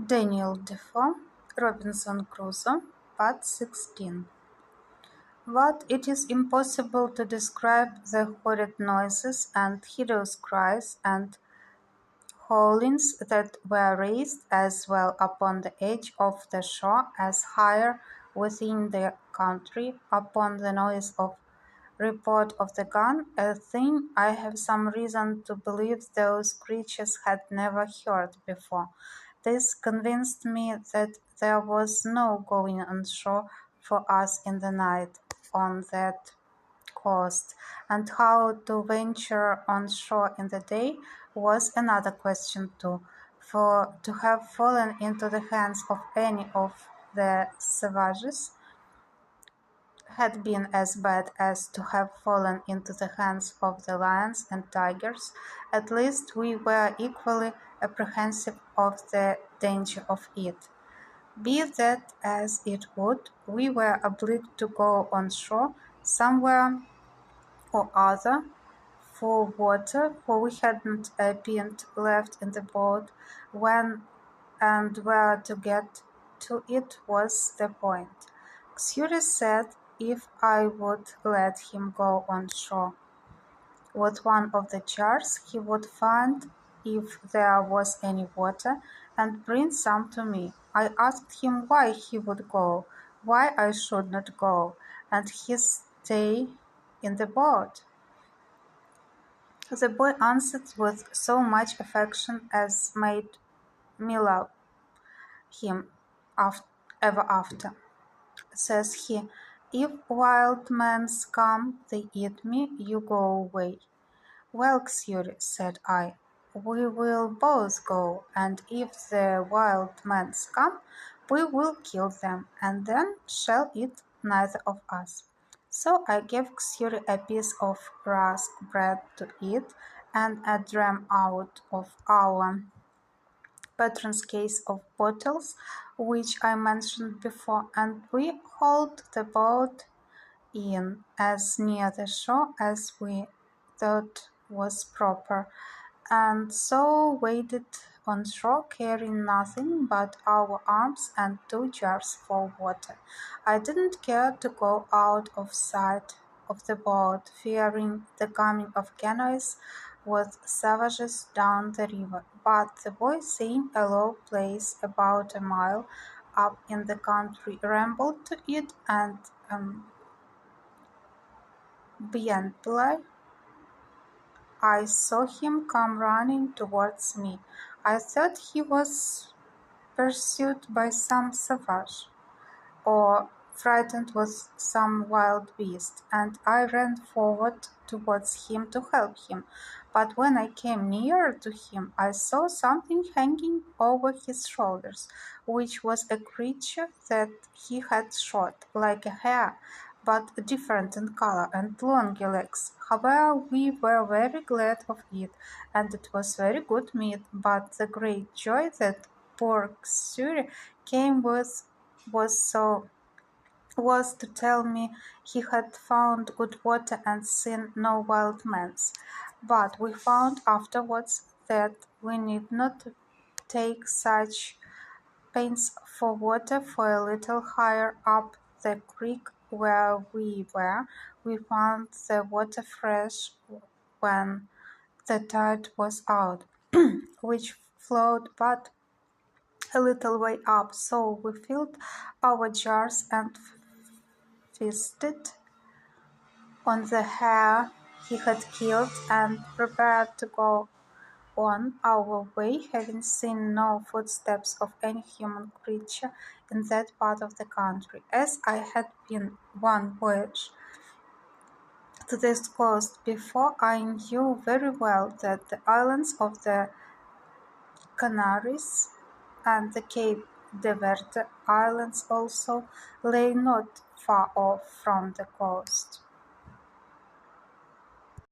Daniel Defoe, Robinson Crusoe, Part 16. But it is impossible to describe the horrid noises and hideous cries and howlings that were raised as well upon the edge of the shore as higher within the country, upon the noise of report of the gun, a thing I have some reason to believe those creatures had never heard before. This convinced me that there was no going on shore for us in the night on that coast, and how to venture on shore in the day was another question too, for to have fallen into the hands of any of the savages had been as bad as to have fallen into the hands of the lions and tigers. At least we were equally apprehensive of the danger of it. Be that as it would, we were obliged to go on shore somewhere or other for water, for we hadn't a pint left in the boat. When and where to get to it was the point. Crusoe said if I would let him go on shore with one of the jars, he would find if there was any water, and bring some to me. I asked him why he would go, why I should not go, and he stay in the boat. The boy answered with so much affection as made me love him ever after. Says he, if wild men come, they eat me, you go away. Well, Crusoe, said I, we will both go, and if the wild men come, we will kill them, and then shall eat neither of us. So I gave Crusoe a piece of rusk bread to eat, and a dram out of our patron's case of bottles, which I mentioned before, and we hauled the boat in as near the shore as we thought was proper, and so waded on shore, carrying nothing but our arms and 2 jars for water. I didn't care to go out of sight of the boat, fearing the coming of canoes with savages down the river, but the boy, seeing a low place about a mile up in the country, rambled to it, and beyond I saw him come running towards me. I thought he was pursued by some savage, or frightened with some wild beast, and I ran forward towards him to help him. But when I came nearer to him, I saw something hanging over his shoulders, which was a creature that he had shot, like a hare, but different in color and longer legs. However, we were very glad of it, and it was very good meat, but the great joy that poor Crusoe came with was to tell me he had found good water and seen no wild men. But we found afterwards that we need not take such pains for water, for a little higher up the creek where we were, we found the water fresh when the tide was out, which flowed but a little way up, so we filled our jars and feasted on the hare he had killed, and prepared to go on our way, having seen no footsteps of any human creature in that part of the country. As I had been one voyage to this coast before, I knew very well that the islands of the Canaries and the Cape de Verde Islands also lay not far off from the coast.